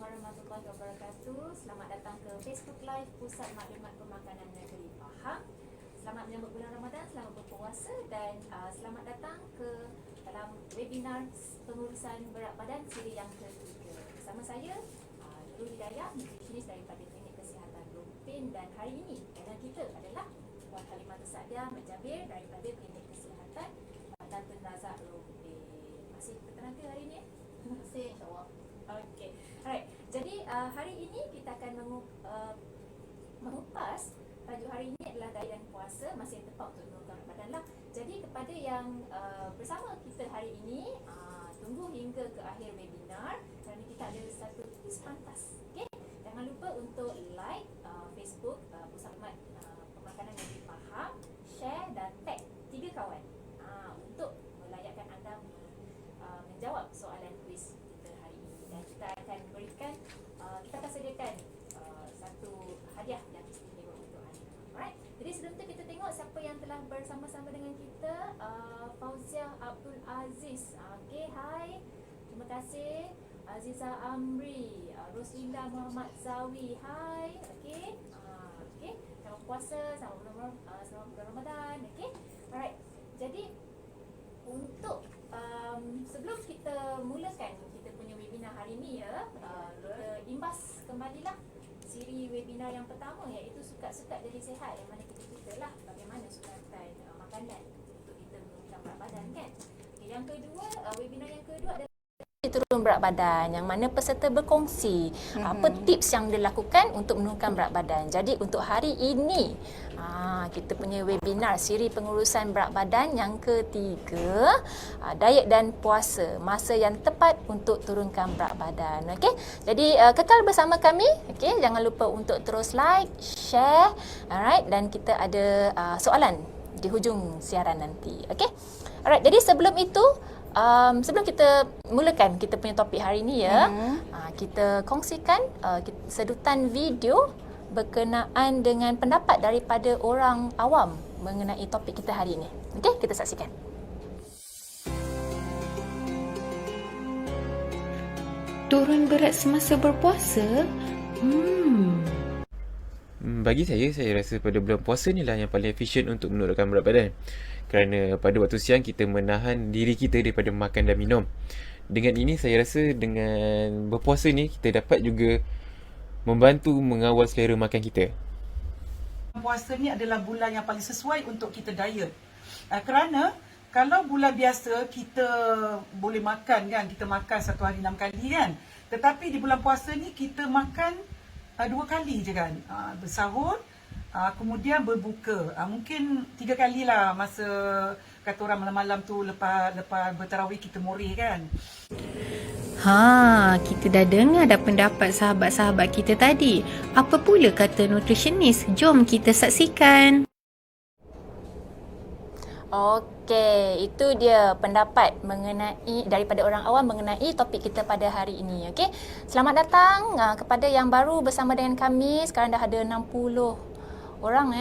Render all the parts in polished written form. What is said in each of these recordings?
warahmatullahi wabarakatuh. Selamat datang ke Facebook Live Pusat Maklumat Pemakanan Negeri Pahang. Selamat menyambut bulan Ramadan, selamat berpuasa dan selamat datang ke dalam webinar pengurusan berat badan siri yang ketiga. Bersama saya Nurul Hidayah, nutritionist daripada Klinik Kesihatan Rumpin, dan hari ini panel kita adalah Puan Halimatul Sa'diah Menjabir daripada Klinik Kesihatan Tun Razak Rumpin. Masih bertenaga hari ini? Masih, insyaAllah. Okey, alright. Jadi hari ini kita akan mengupas tajuk hari ini adalah daya dan puasa, masih tepat untuk menurunkan badan lah. Jadi kepada yang bersama kita hari ini, tunggu hingga ke akhir webinar kerana kita ada satu tips pantas. Okey, jangan lupa untuk like Facebook Pusat Maklumat Pemakanan Negeri Pahang, share dan tag 3 kawan untuk melayakkan anda menjawab soalan kuis kita hari ini. Dan kita akan berikan, kita akan sediakan satu hadiah yang istimewa untuk anda. Alright. Jadi sebelum tu kita tengok siapa yang telah bersama-sama dengan kita. Fauziah Abdul Aziz. Okay, hai. Terima kasih. Aziza Amri, Roslinda Muhammad Zawi. Hai. Okay. Okay. Selamat puasa, selamat bulan Ramadan. Okay. Alright. Jadi untuk sebelum kita mulakan kita punya webinar hari ni ya, kita imbas kembalilah siri webinar yang pertama, iaitu sukat-sukat jadi sihat, yang mana kita lah bagaimana sukatan makanan untuk kita menurunkan berat badan kan. Okay, yang kedua, webinar yang kedua adalah turun berat badan, yang mana peserta berkongsi apa tips yang dilakukan untuk menurunkan berat badan. Jadi untuk hari ini kita punya webinar siri pengurusan berat badan yang ketiga, diet dan puasa, masa yang tepat untuk turunkan berat badan. Okey, jadi kekal bersama kami. Okey, jangan lupa untuk terus like, share, alright, dan kita ada soalan di hujung siaran nanti. Okey, alright. Jadi sebelum itu, sebelum kita mulakan kita punya topik hari ini ya, kita kongsikan sedutan video berkenaan dengan pendapat daripada orang awam mengenai topik kita hari ini. Okey, kita saksikan. Turun berat semasa berpuasa? Bagi saya rasa pada bulan puasa ni lah yang paling efisien untuk menurunkan berat badan. Kerana pada waktu siang kita menahan diri kita daripada makan dan minum. Dengan ini saya rasa dengan berpuasa ni kita dapat juga membantu mengawal selera makan kita. Puasa ni adalah bulan yang paling sesuai untuk kita diet. Kerana kalau bulan biasa kita boleh makan kan, kita makan satu hari 6 kali kan. Tetapi di bulan puasa ni kita makan 2 kali je kan. Bersahur, kemudian berbuka. Mungkin 3 kali lah masa kata orang malam-malam tu lepas bertarawih kita moreh kan. Kita dah dengar dah pendapat sahabat-sahabat kita tadi. Apa pula kata nutritionist? Jom kita saksikan. Okey, itu dia pendapat mengenai daripada orang awam mengenai topik kita pada hari ini. Okey, selamat datang kepada yang baru bersama dengan kami. Sekarang dah ada 60 orang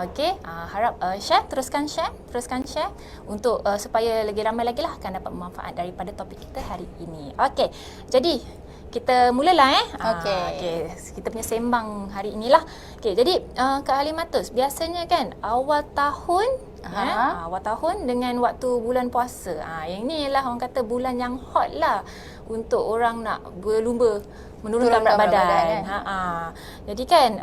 okey, harap teruskan share untuk supaya lagi ramai lagi lah akan dapat manfaat daripada topik kita hari ini. Okey, jadi kita mulalah okey, kita punya sembang hari inilah. Okey, jadi Kak Halimatus, biasanya kan awal tahun awal tahun dengan waktu bulan puasa, yang ni ialah orang kata bulan yang hot lah untuk orang nak berlumba menurunkan berat badan. Jadi kan,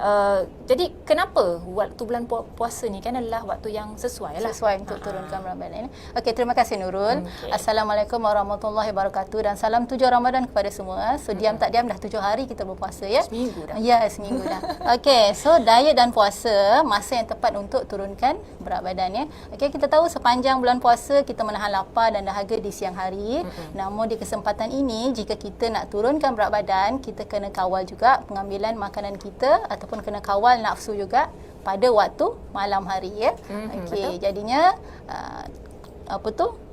jadi kenapa waktu bulan puasa ni kan adalah waktu yang sesuai lah. Sesuai untuk turunkan berat badan. Okey, terima kasih Nurul. Assalamualaikum warahmatullahi wabarakatuh dan salam 7 Ramadan kepada semua. So diam tak diam dah 7 hari kita berpuasa ya. Seminggu dah. Ya, seminggu dah. Okey, so diet dan puasa, masa yang tepat untuk turunkan berat badan ya. Okey, kita tahu sepanjang bulan puasa kita menahan lapar dan dahaga di siang hari. Namun di kesempatan ini jika kita nak turunkan berat badan, kita kena kawal juga pengambilan makanan kita ataupun kena kawal nafsu juga pada waktu malam hari ya. Okey, jadinya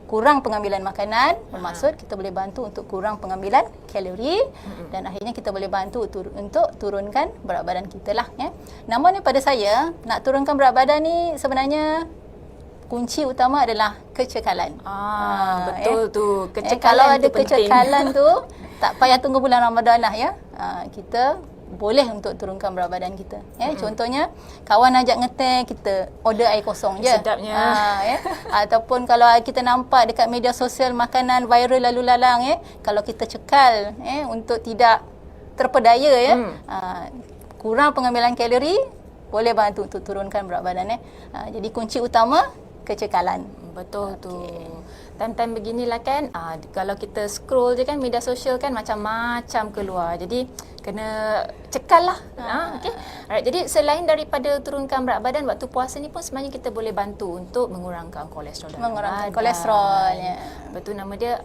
kurang pengambilan makanan, bermaksud kita boleh bantu untuk kurang pengambilan kalori dan akhirnya kita boleh bantu untuk turunkan berat badan kita lah ya. Namun pada saya nak turunkan berat badan ni sebenarnya kunci utama adalah kecekalan. Betul tu. Kalau ada kecekalan tu tak payah tunggu bulan Ramadan lah ya. kita boleh untuk turunkan berat badan kita. Contohnya kawan ajak ngeteh, kita order air kosong je. Sedapnya. Ataupun kalau kita nampak dekat media sosial makanan viral lalu lalang, kalau kita cekal untuk tidak terpedaya, kurang pengambilan kalori, boleh bantu untuk turunkan berat badan. Jadi kunci utama kecekalan. Betul tu. Time-time beginilah kan, kalau kita scroll je kan media sosial kan macam-macam keluar. Jadi kena cekal lah. Okay. Alright, jadi selain daripada turunkan berat badan waktu puasa ni pun sebenarnya kita boleh bantu untuk mengurangkan kolesterol dalam Mengurangkan badan. kolesterol, Betul, nama dia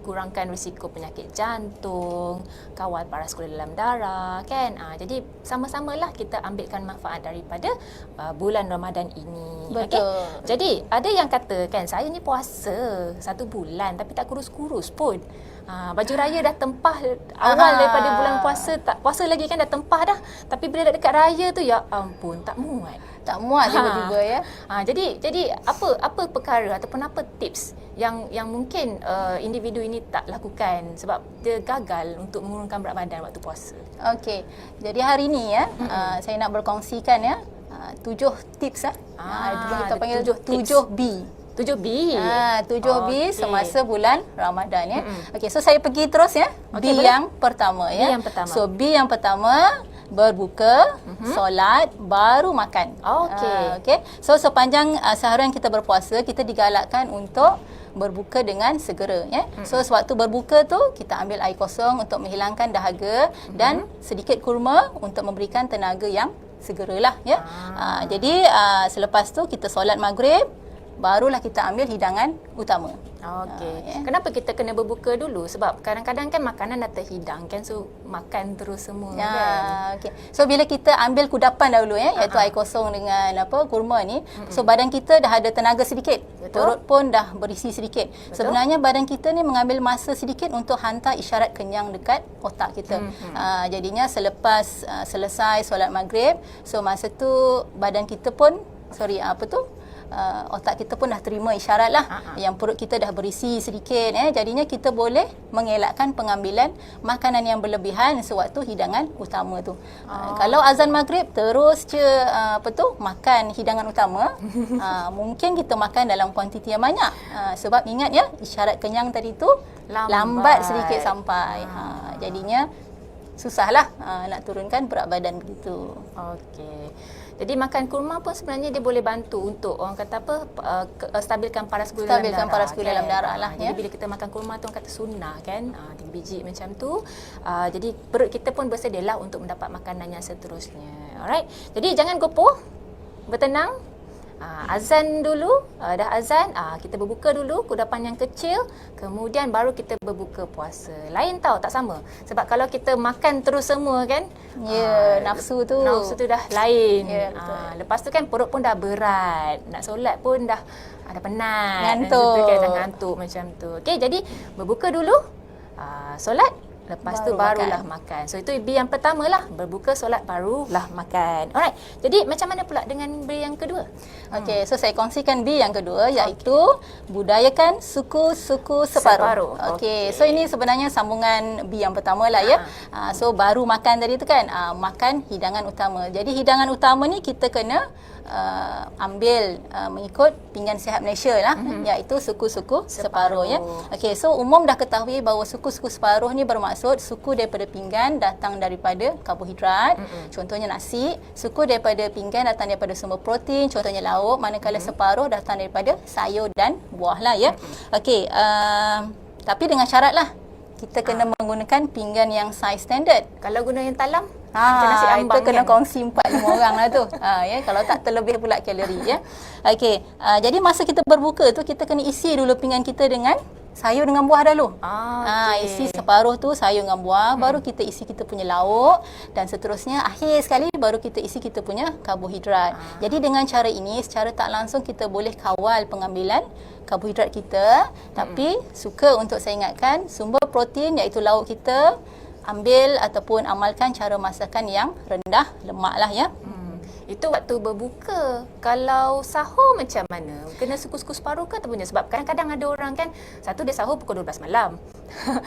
kurangkan risiko penyakit jantung, kawal paras gula dalam darah kan. Jadi sama-samalah kita ambilkan manfaat daripada bulan Ramadan ini. Betul. Okay? Jadi ada yang kata kan, saya ni puasa 1 bulan tapi tak kurus-kurus pun. Baju raya dah tempah awal daripada bulan puasa, tak puasa lagi kan dah tempah dah. Tapi bila dah dekat raya tu, ya ampun, tak muat. Tak muat tiba-tiba ya. Jadi apa perkara ataupun apa tips yang mungkin individu ini tak lakukan sebab dia gagal untuk mengurangkan berat badan waktu puasa. Okey. Jadi hari ni saya nak berkongsikan 7 tips kita panggil 7B. 7B. 7B semasa bulan Ramadan Okey, so saya pergi terus Okey, B boleh. yang pertama B yang pertama. So B yang pertama, berbuka, solat, baru makan. Okey. So sepanjang seharian kita berpuasa, kita digalakkan untuk berbuka dengan segera So sewaktu berbuka tu kita ambil air kosong untuk menghilangkan dahaga dan sedikit kurma untuk memberikan tenaga yang segeralah jadi selepas tu kita solat maghrib, barulah kita ambil hidangan utama. Okey. Kenapa kita kena berbuka dulu? Sebab kadang-kadang kan makanan dah terhidang kan, so makan terus semua kan. Okey. So bila kita ambil kudapan dahulu iaitu air kosong dengan kurma ni, so badan kita dah ada tenaga sedikit. Betul. Perut pun dah berisi sedikit. Sebenarnya badan kita ni mengambil masa sedikit untuk hantar isyarat kenyang dekat otak kita. Jadinya selepas selesai solat maghrib, so masa tu badan kita pun otak kita pun dah terima isyarat lah yang perut kita dah berisi sedikit jadinya kita boleh mengelakkan pengambilan makanan yang berlebihan sewaktu hidangan utama tu. Kalau azan maghrib terus je makan hidangan utama mungkin kita makan dalam kuantiti yang banyak sebab ingat isyarat kenyang tadi tu lambat sedikit sampai jadinya susahlah nak turunkan berat badan begitu. Okey. Jadi makan kurma pun sebenarnya dia boleh bantu untuk orang kata stabilkan paras gula dalam darah lah. Jadi bila kita makan kurma tu orang kata sunnah kan, 3 biji macam tu. Jadi perut kita pun bersedialah untuk mendapat makanan yang seterusnya. Alright. Jadi jangan gopoh. Bertenang. Azan dulu, dah azan, kita berbuka dulu kudapan yang kecil, kemudian baru kita berbuka puasa. Lain tau, tak sama. Sebab kalau kita makan terus semua kan, nafsu tu dah lain. Betul. Lepas tu kan perut pun dah berat, nak solat pun dah ada penat, ngantuk. Dah ngantuk macam tu. Okey, jadi berbuka dulu, solat, lepas tu barulah makan. So itu B yang pertama lah, berbuka, solat, barulah makan. Alright. Jadi macam mana pula dengan B yang kedua? Okey, so saya kongsikan B yang kedua iaitu budayakan suku-suku separuh. Okey, so ini sebenarnya sambungan B yang pertama lah so baru makan tadi tu kan, makan hidangan utama. Jadi hidangan utama ni kita kena ambil mengikut pinggan sihat Malaysia lah iaitu suku-suku separuh Okey, so umum dah ketahui bahawa suku-suku separuh ni bermaksud suku daripada pinggan datang daripada karbohidrat, contohnya nasi, suku daripada pinggan datang daripada sumber protein, contohnya lauk, manakala separuh datang daripada sayur dan buah lah Okey, tapi dengan syarat lah kita kena menggunakan pinggan yang saiz standard. Kalau guna yang talam, itu kena kongsi 4-5 orang lah tu. Kalau tak terlebih pula kalori Okey, jadi masa kita berbuka tu kita kena isi dulu pinggan kita dengan sayur dengan buah dulu. Isi separuh tu sayur dengan buah, baru kita isi kita punya lauk dan seterusnya akhir sekali baru kita isi kita punya karbohidrat. Jadi dengan cara ini secara tak langsung kita boleh kawal pengambilan karbohidrat kita, tapi suka untuk saya ingatkan sumber protein iaitu lauk kita ambil ataupun amalkan cara masakan yang rendah lemak lah Itu waktu berbuka. Kalau sahur macam mana? Kena suku-suku separuh ke ataupun sebab kadang-kadang ada orang kan, satu dia sahur pukul 12 malam.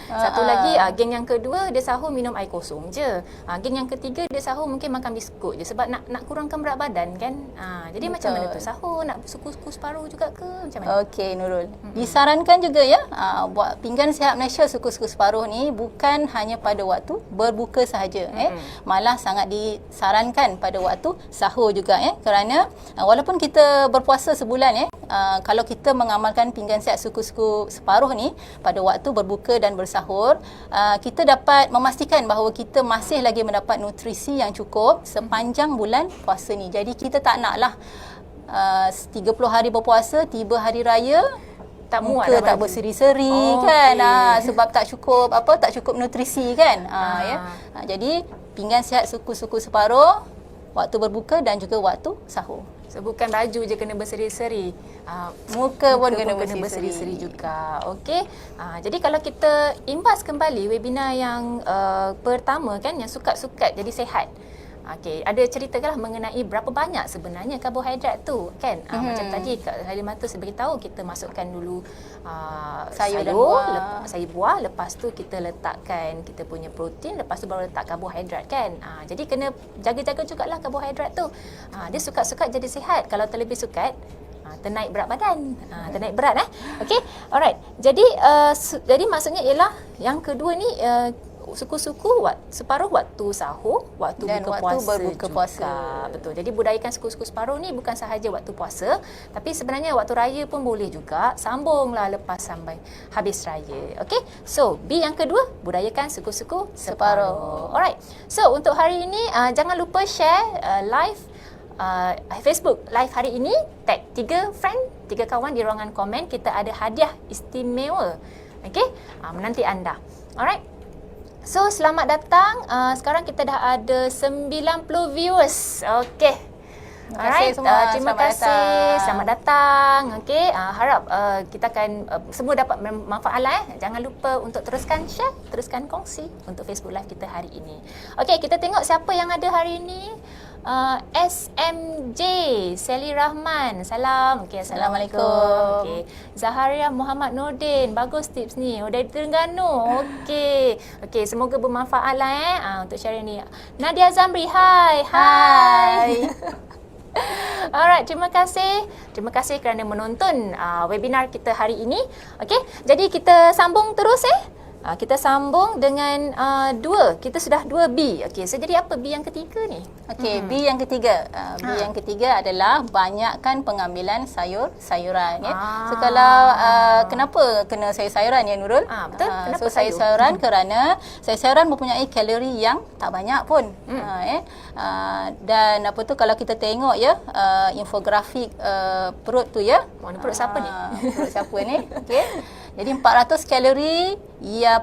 Satu lagi geng yang kedua dia sahur minum air kosong je. Geng yang ketiga dia sahur mungkin makan biskut je sebab nak kurangkan berat badan kan. Jadi Betul. macam mana tu sahur nak suku-suku separuh juga ke macam mana? Okey Nurul. Disarankan juga ya buat pinggan sihat Malaysia suku-suku separuh ni bukan hanya pada waktu berbuka sahaja malah sangat disarankan pada waktu sahur juga kerana walaupun kita berpuasa sebulan kalau kita mengamalkan pinggan sihat suku-suku separuh ni pada waktu berbuka dan bersahur, kita dapat memastikan bahawa kita masih lagi mendapat nutrisi yang cukup sepanjang bulan puasa ni. Jadi kita tak naklah 30 hari berpuasa, tiba hari raya Tak muat muka dah tak baju. berseri-seri kan, sebab tak cukup nutrisi kan. Jadi pinggan sihat suku-suku separuh waktu berbuka dan juga waktu sahur. So, bukan baju je kena berseri-seri. Muka pun kena berseri-seri juga. Okey. Jadi kalau kita imbas kembali webinar yang pertama kan, yang sukat-sukat jadi sihat. Okey, ada ceritakanlah mengenai berapa banyak sebenarnya karbohidrat tu kan. Macam tadi Kak Halimah tu saya beritahu kita masukkan dulu sayur dan buah. sayur buah, lepas tu kita letakkan kita punya protein, lepas tu baru letak karbohidrat kan. Jadi kena jaga-jaga jugalah karbohidrat tu. Dia sukat-sukat jadi sihat. Kalau terlebih sukat ternaik berat badan, ternaik berat Okey. Alright. Jadi jadi maksudnya ialah yang kedua ni suku-suku separuh waktu sahur, waktu dan buka waktu puasa berbuka juga. puasa. Betul. Jadi budayakan suku-suku separuh ni bukan sahaja waktu puasa, tapi sebenarnya waktu raya pun boleh juga. Sambunglah lepas sampai habis raya. Okey. So, B yang kedua, budayakan suku-suku separuh. Alright. So, untuk hari ini jangan lupa share live Facebook live hari ini, tag 3 kawan di ruangan komen. Kita ada hadiah istimewa. Okey, menanti anda. Alright. So, selamat datang. Sekarang kita dah ada 90 viewers. Okey. Terima kasih semua. Terima kasih. Selamat datang. Okey, harap kita akan semua dapat manfaat lah. Jangan lupa untuk teruskan share, teruskan kongsi untuk Facebook Live kita hari ini. Okey, kita tengok siapa yang ada hari ini. SMJ Sally Rahman. Salam. Okey, Assalamualaikum. Okey. Zaharia Muhammad Nordin. Bagus tips ni. Dari Terengganu. Okey. Okey, semoga bermanfaat lah untuk sharing ni. Nadia Zamri. Hai. Alright, terima kasih. Terima kasih kerana menonton webinar kita hari ini. Okey, jadi kita sambung terus kita sambung dengan kita sudah 2B. Okey, so jadi apa B yang ketiga ni? Okey, B yang ketiga. B yang ketiga adalah banyakkan pengambilan sayur-sayuran So kalau kenapa kena sayur-sayuran ya Nurul? Betul. Kenapa So sayur-sayuran kerana sayur-sayuran mempunyai kalori yang tak banyak pun. Dan apa tu kalau kita tengok ya infografik perut tu ya. Mana perut siapa ni? Perut siapa ni? Okey. Jadi 400 kalori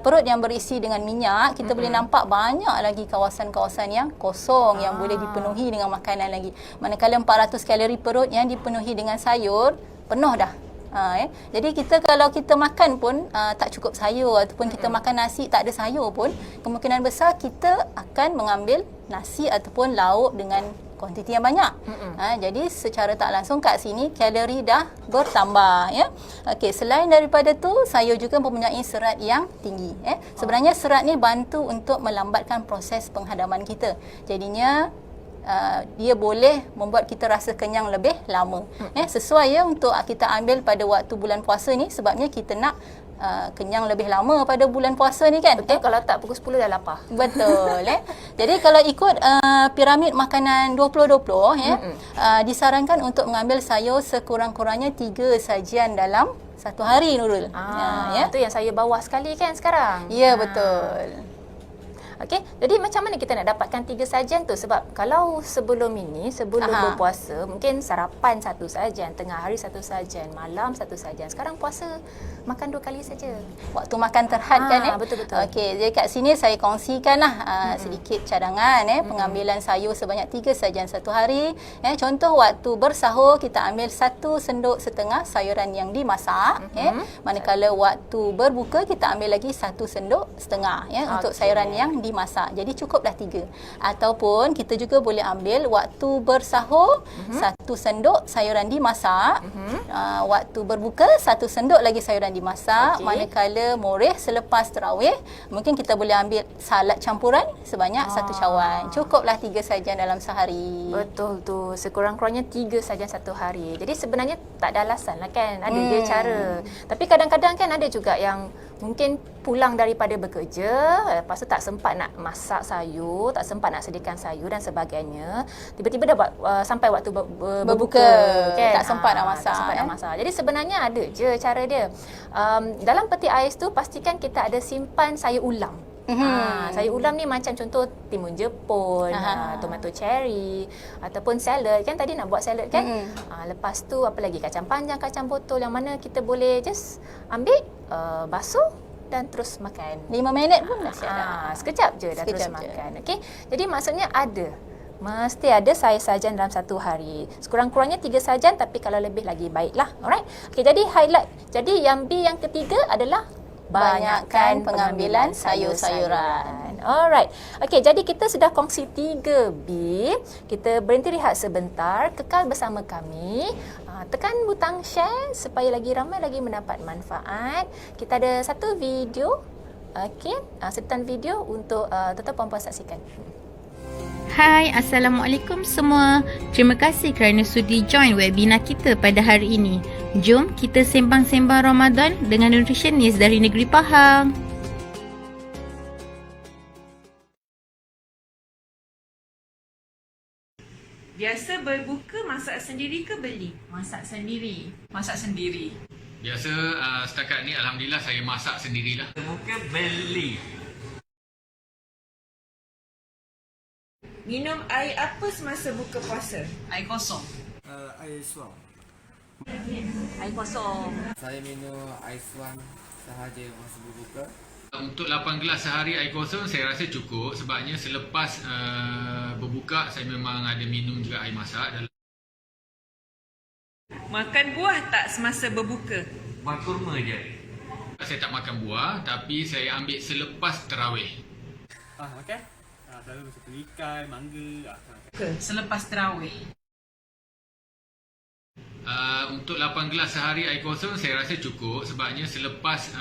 perut yang berisi dengan minyak, kita boleh nampak banyak lagi kawasan-kawasan yang kosong yang boleh dipenuhi dengan makanan lagi. Manakala 400 kalori perut yang dipenuhi dengan sayur, penuh dah. Jadi kita kalau kita makan pun tak cukup sayur ataupun kita makan nasi tak ada sayur pun, kemungkinan besar kita akan mengambil nasi ataupun lauk dengan kuantiti yang banyak. Jadi secara tak langsung kat sini kalori dah bertambah ya. Okey, selain daripada tu sayur juga mempunyai serat yang tinggi Sebenarnya serat ni bantu untuk melambatkan proses penghadaman kita. Jadinya dia boleh membuat kita rasa kenyang lebih lama. Sesuai ya untuk kita ambil pada waktu bulan puasa ni sebabnya kita nak kenyang lebih lama pada bulan puasa ni kan. Betul, kalau tak pukul 10 dah lapar. Betul Jadi kalau ikut piramid makanan 20-20 disarankan untuk mengambil sayur sekurang-kurangnya 3 sajian dalam satu hari Nurul. Itu yang saya bawah sekali kan sekarang. Ya betul. Okey, jadi macam mana kita nak dapatkan 3 sajian tu? Sebab kalau sebelum berpuasa, mungkin sarapan 1 sajian, tengah hari 1 sajian, malam 1 sajian. Sekarang puasa makan 2 kali saja. Waktu makan terhad kan Betul-betul. Okey, jadi kat sini saya kongsikanlah sedikit cadangan pengambilan sayur sebanyak 3 sajian satu hari. Contoh waktu bersahur kita ambil 1 sendok setengah sayuran yang dimasak. Manakala waktu berbuka kita ambil lagi 1 sendok setengah untuk sayuran yang dimasak. Jadi cukuplah 3. Ataupun kita juga boleh ambil waktu bersahur 1 sendok sayuran dimasak. Waktu berbuka 1 sendok lagi sayuran dimasak. Manakala moreh selepas tarawih, mungkin kita boleh ambil salad campuran sebanyak 1 cawan. Cukuplah 3 sajian dalam sehari. Betul tu. Sekurang-kurangnya 3 sajian satu hari. Jadi sebenarnya tak ada alasan lah kan. Ada je cara. Tapi kadang-kadang kan ada juga yang mungkin pulang daripada bekerja, lepas tu tak sempat nak masak sayur, tak sempat nak sediakan sayur dan sebagainya. Tiba-tiba dah sampai waktu berbuka kan? Tak sempat nak masak. Tak sempat nak masak. Jadi sebenarnya ada je cara dia. Dalam peti ais tu pastikan kita ada simpan sayur ulam. Sayur ulam ni macam contoh timun jepun, tomato cherry ataupun salad. Kan tadi nak buat salad kan? Lepas tu apa lagi, kacang panjang, kacang botol yang mana kita boleh just ambil, basuh dan terus makan. 5 minit pun dah siap dah. Sekejap je dah terus makan. Okey. Jadi maksudnya ada. Mesti ada sayur sajian dalam satu hari. Sekurang-kurangnya 3 sajian, tapi kalau lebih lagi baiklah. Alright. Okey, jadi highlight. Jadi yang B yang ketiga adalah banyakkan pengambilan sayur-sayuran. Alright. Okey, jadi kita sudah kongsi 3B. Kita berhenti rehat sebentar. Kekal bersama kami. Tekan butang share supaya lagi ramai lagi mendapat manfaat. Kita ada satu video. Okey, setan video untuk tuan-tuan puan-puan saksikan. Hai, Assalamualaikum semua. Terima kasih kerana sudi join webinar kita pada hari ini. Jom kita sembang-sembang Ramadan dengan nutritionist dari negeri Pahang. Biasa berbuka masak sendiri ke beli? Masak sendiri. Masak sendiri. Biasa setakat ni alhamdulillah saya masak sendirilah. Buka beli. Minum air apa semasa buka puasa? Air kosong. Air suam. Air kosong. Saya minum air suam sahaja masa berbuka. Untuk 8 gelas sehari air kosong saya rasa cukup, sebabnya selepas berbuka saya memang ada minum juga air masak. Makan buah tak semasa berbuka? Buah kurma je. Saya tak makan buah, tapi saya ambil selepas tarawih. Makan? Selalu macam ikan, mangga. Selepas tarawih. Untuk 8 gelas sehari air kosong saya rasa cukup, sebabnya selepas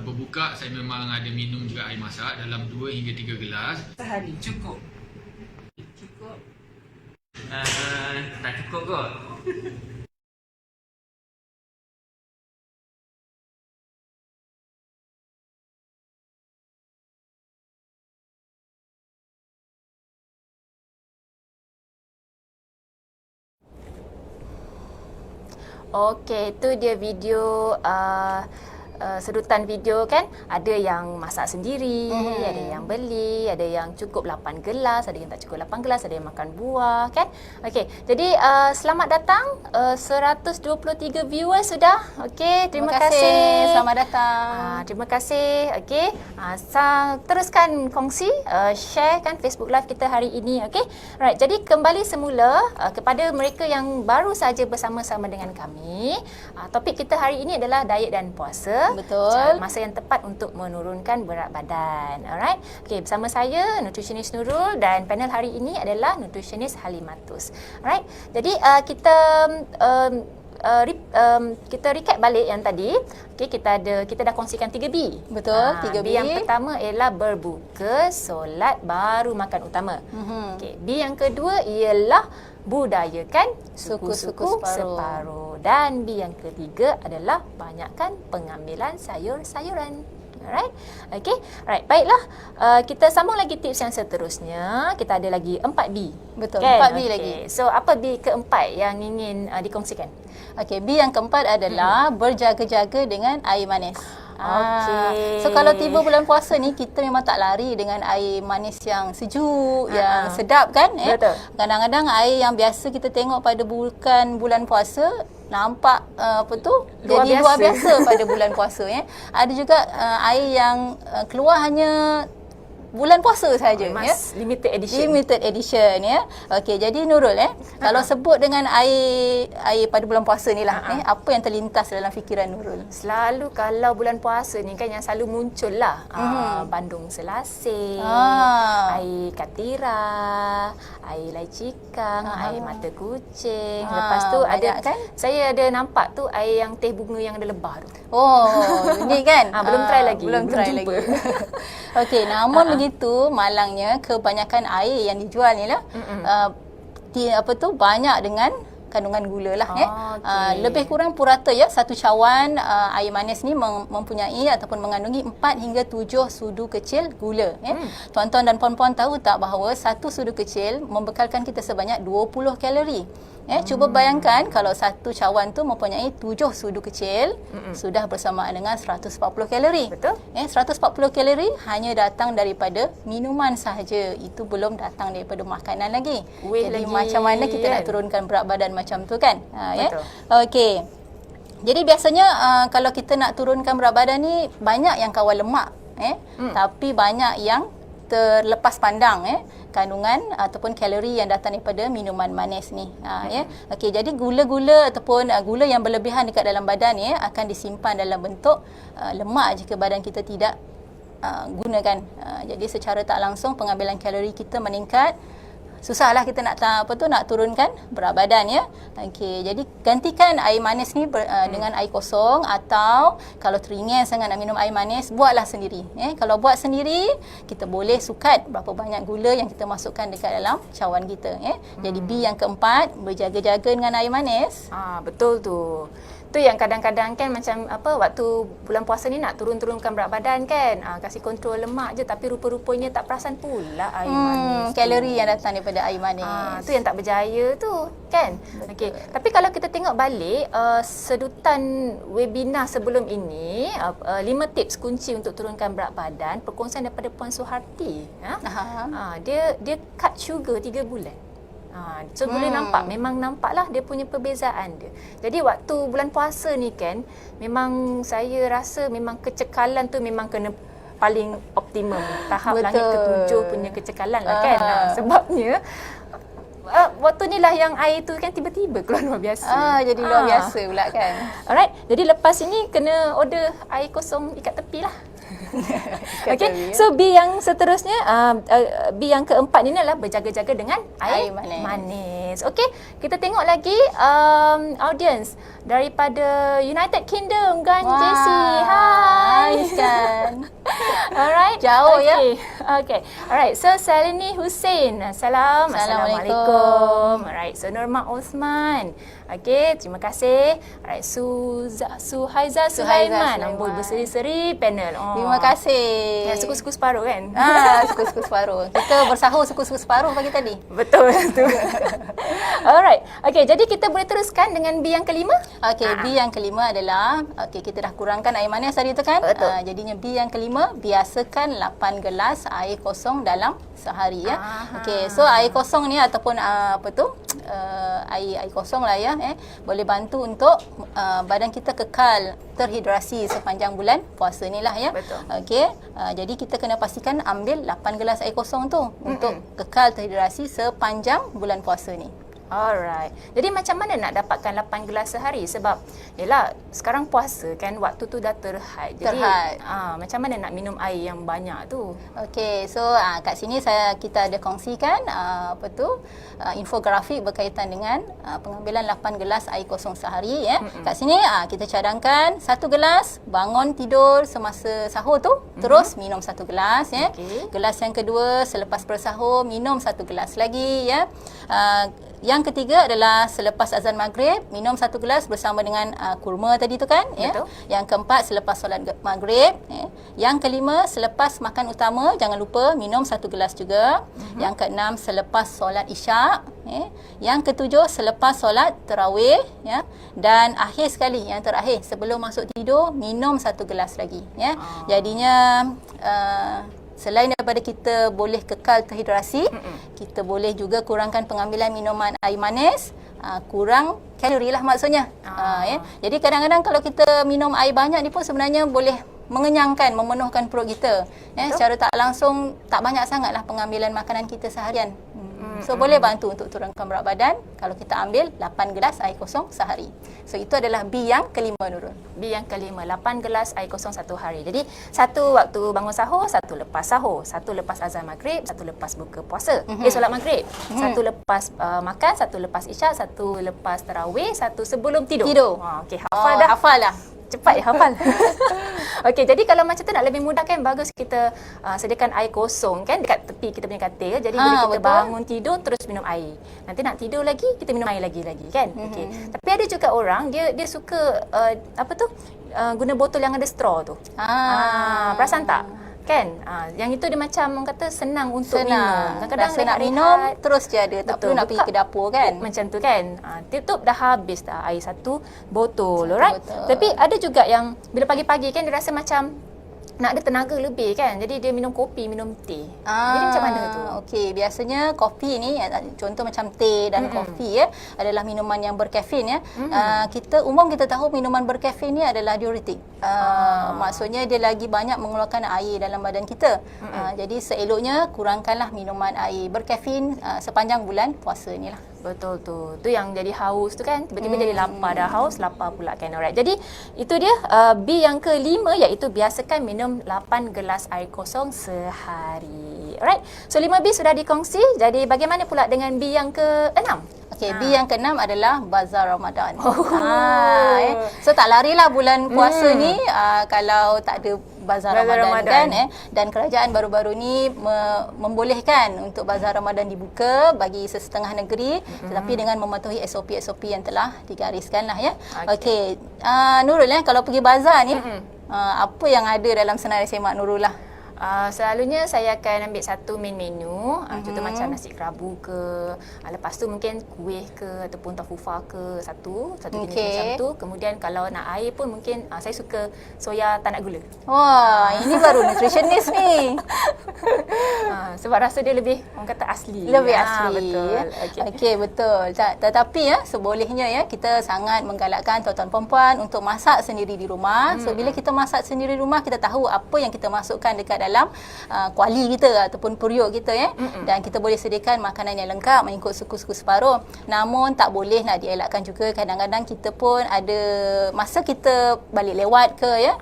berbuka saya memang ada minum juga air masak dalam 2 hingga 3 gelas. Sehari. Cukup. Cukup. Tak cukup kot. Okey, itu dia video sedutan video kan. Ada yang masak sendiri, ada yang beli, ada yang cukup 8 gelas, ada yang tak cukup 8 gelas, ada yang makan buah kan. Okey, jadi selamat datang 123 viewers sudah. Okey, terima kasih. Selamat datang. Terima kasih. Okey. Teruskan kongsi, share kan Facebook Live kita hari ini. Okey. Right, jadi kembali semula kepada mereka yang baru saja bersama-sama dengan kami. Topik kita hari ini adalah diet dan puasa. Betul. Masa yang tepat untuk menurunkan berat badan. Alright. Okey, bersama saya nutritionist Nurul dan panel hari ini adalah nutritionist Halimatus. Alright. Jadi kita kita recap balik yang tadi. Okey, kita dah kongsikan 3B. Betul, 3B. B yang pertama ialah berbuka, solat, baru makan utama. Okey, B yang kedua ialah budayakan suku-suku separuh. Dan B yang ketiga adalah banyakkan pengambilan sayur-sayuran. Alright. Okey. Alright, baiklah. Kita sambung lagi tips yang seterusnya. Kita ada lagi 4B. Betul, kan? 4B Okey. lagi. So, apa B keempat yang ingin dikongsikan? Okey, B yang keempat adalah berjaga-jaga dengan air manis. Okey. So kalau tiba bulan puasa ni, kita memang tak lari dengan air manis yang sejuk, yang sedap kan. Betul. Kadang-kadang air yang biasa kita tengok pada bulan puasa nampak jadi luar biasa pada bulan puasa. Ada juga air yang keluar hanya bulan puasa saja ya. Mas, limited edition. Limited edition ya. Okey, jadi Nurul kalau sebut dengan air pada bulan puasa ni lah apa yang terlintas dalam fikiran Nurul? Selalu kalau bulan puasa ni kan yang selalu muncul lah bandung selasih, air katira, air lai cikang, air mata kucing. Lepas tu ada kan? Saya ada nampak tu air yang teh bunga yang ada lebah tu. Oh, ni kan? Belum try lagi. Belum try jumpa. lagi. Okey, namun begitu malangnya kebanyakan air yang dijual ni lah banyak dengan kandungan gula lah lebih kurang purata ya, satu cawan air manis ni mempunyai ataupun mengandungi 4 hingga 7 sudu kecil gula Tuan-tuan dan puan-puan tahu tak bahawa satu sudu kecil membekalkan kita sebanyak 20 kalori. Cuba bayangkan kalau satu cawan tu mempunyai 7 sudu kecil sudah bersamaan dengan 140 kalori. Betul. 140 kalori hanya datang daripada minuman sahaja. Itu belum datang daripada makanan lagi. Jadi macam mana kita nak turunkan berat badan macam tu kan? Betul. Okey. Jadi biasanya kalau kita nak turunkan berat badan ni banyak yang kawal lemak tapi banyak yang terlepas pandang kandungan ataupun kalori yang datang daripada minuman manis ni. Okey, jadi gula-gula ataupun gula yang berlebihan dekat dalam badan akan disimpan dalam bentuk lemak jika badan kita tidak gunakan. Jadi secara tak langsung pengambilan kalori kita meningkat. Susahlah kita nak turunkan berat badan ya. Okey, jadi gantikan air manis ni dengan air kosong, atau kalau teringin sangat nak minum air manis, buatlah sendiri. Kalau buat sendiri, kita boleh sukat berapa banyak gula yang kita masukkan dekat dalam cawan kita. Jadi B yang keempat, berjaga-jaga dengan air manis. Betul tu. Tu yang kadang-kadang kan macam waktu bulan puasa ni nak turunkan berat badan kan, kasih kontrol lemak je, tapi rupa-rupanya tak perasan pula air manis kalori yang datang daripada air manis. Tu yang tak berjaya tu kan. Okey, tapi kalau kita tengok balik sedutan webinar sebelum ini, 5 tips kunci untuk turunkan berat badan, perkongsian daripada Puan Suharti. Dia cut sugar 3 bulan. So boleh nampak, memang nampaklah dia punya perbezaan dia. Jadi waktu bulan puasa ni kan, memang saya rasa memang kecekalan tu memang kena paling optimum. Tahap langit ke-7 punya kecekalan lah kan. Sebabnya waktu ni lah yang air tu kan tiba-tiba keluar luar biasa. Jadi luar biasa pula kan. Alright, jadi lepas ini kena order air kosong ikat tepi lah. Okey, so B yang seterusnya, B yang keempat ni adalah berjaga-jaga dengan air manis. Okey, kita tengok lagi audience daripada United Kingdom, Gan Jessie. Hai kan. Alright, jauh ya. Okay. Alright, so Salini Hussein. Assalamualaikum. Alright, so Norma Osman. Okey, terima kasih. Alright, Suhaiza Sulaiman. Amboi berseri-seri panel. Terima kasih. Ya, suku-suku separuh kan? Suku-suku separuh. Kita bersahur suku-suku separuh pagi tadi. Betul. Alright. Okey, jadi kita boleh teruskan dengan B yang kelima? Okey, B yang kelima adalah kita dah kurangkan air manis tadi tu kan? Betul. Jadinya B yang kelima, biasakan 8 gelas air kosong dalam sehari ya. Okey, so air kosong ni ataupun air kosong lah ya, boleh bantu untuk badan kita kekal terhidrasi sepanjang bulan puasa ni lah ya. Betul. Okey, jadi kita kena pastikan ambil 8 gelas air kosong tu untuk kekal terhidrasi sepanjang bulan puasa ni. Alright. Jadi macam mana nak dapatkan 8 gelas sehari? Sebab yelah sekarang puasa kan, waktu tu dah terhad. Jadi macam mana nak minum air yang banyak tu? Okey, so kat sini kita ada kongsikan infografik berkaitan dengan pengambilan 8 gelas air kosong sehari ya. Kat sini kita cadangkan 1 gelas bangun tidur semasa sahur tu, terus minum 1 gelas ya. Gelas yang kedua selepas bersahur minum 1 gelas lagi ya. Yang ketiga adalah selepas azan maghrib minum 1 gelas bersama dengan kurma tadi tu kan ya. Yang keempat selepas solat maghrib ya. Yang kelima selepas makan utama jangan lupa minum 1 gelas juga. Yang keenam selepas solat isyak ya. Yang ketujuh selepas solat tarawih ya. Dan akhir sekali yang terakhir sebelum masuk tidur minum 1 gelas lagi ya. Jadinya selain daripada kita boleh kekal terhidrasi, kita boleh juga kurangkan pengambilan minuman air manis, kurang kalori lah maksudnya. Ya. Jadi kadang-kadang kalau kita minum air banyak ni pun sebenarnya boleh mengenyangkan, memenuhkan perut kita. Secara tak langsung tak banyak sangatlah pengambilan makanan kita seharian. So boleh bantu untuk turunkan berat badan kalau kita ambil 8 gelas air kosong sehari. So itu adalah B yang kelima, Nurul. B yang kelima, 8 gelas air kosong satu hari. Jadi satu waktu bangun sahur, satu lepas sahur, satu lepas azan maghrib, satu lepas buka puasa. Solat maghrib. Satu lepas makan, satu lepas isyak, satu lepas tarawih, satu sebelum tidur. Okey, hafal dah. Hafal dah. Cepat ya hafal. Okey, jadi kalau macam tu nak lebih mudah kan, bagus kita sediakan air kosong kan dekat tepi kita punya katil. Jadi bila kita bangun tidur terus minum air. Nanti nak tidur lagi kita minum air lagi kan. Okey. Tapi ada juga orang dia suka guna botol yang ada straw tu. Perasan tak? Kan? Yang itu dia macam orang kata senang untuk minum. Kadang-kadang nak minum terus je ada. Tak perlu nak pergi ke dapur kan. Macam tu kan. Tutup dah habis dah air satu botol. Alright? Tapi ada juga yang bila pagi-pagi kan dia rasa macam nak ada tenaga lebih kan. Jadi dia minum kopi, minum teh. Jadi macam mana tu? Okey, biasanya kopi ni contoh macam teh dan kopi adalah minuman yang berkafein kita tahu minuman berkafein ni adalah diuretik. Maksudnya dia lagi banyak mengeluarkan air dalam badan kita. Jadi seeloknya kurangkanlah minuman air berkafein sepanjang bulan puasa ni lah. Betul tu. Tu yang jadi haus tu kan. Tiba-tiba jadi lapar dah haus, lapar pula kan. Alright. Jadi itu dia B yang kelima, iaitu biasakan minum 8 gelas air kosong sehari. Alright. So 5B sudah dikongsi. Jadi bagaimana pula dengan B yang ke-6? Okey, B yang ke-6 adalah bazar Ramadan. So tak larilah bulan puasa ni kalau tak ada bazar Ramadan kan dan kerajaan baru-baru ni membolehkan untuk bazar Ramadan dibuka bagi sesetengah negeri tetapi dengan mematuhi SOP yang telah digariskan lah ya. Okey. Nurul kalau pergi bazar ni apa yang ada dalam senarai semak Nurul lah? Selalunya saya akan ambil satu main menu, contoh macam nasi kerabu ke, lepas tu mungkin kuih ke ataupun tofufa ke, satu jenis macam tu. Kemudian kalau nak air pun mungkin saya suka soya tak nak gula. Wah, ini baru nutritionist ni. Sebab rasa dia lebih orang kata asli. Lebih asli. Betul. Okey, betul. Tetapi sebolehnya kita sangat menggalakkan tuan-tuan perempuan untuk masak sendiri di rumah. So bila kita masak sendiri di rumah, kita tahu apa yang kita masukkan dekat dalam kuali kita ataupun periuk kita dan kita boleh sediakan makanan yang lengkap mengikut suku-suku separuh. Namun tak boleh nak dielakkan juga, kadang-kadang kita pun ada masa kita balik lewat ke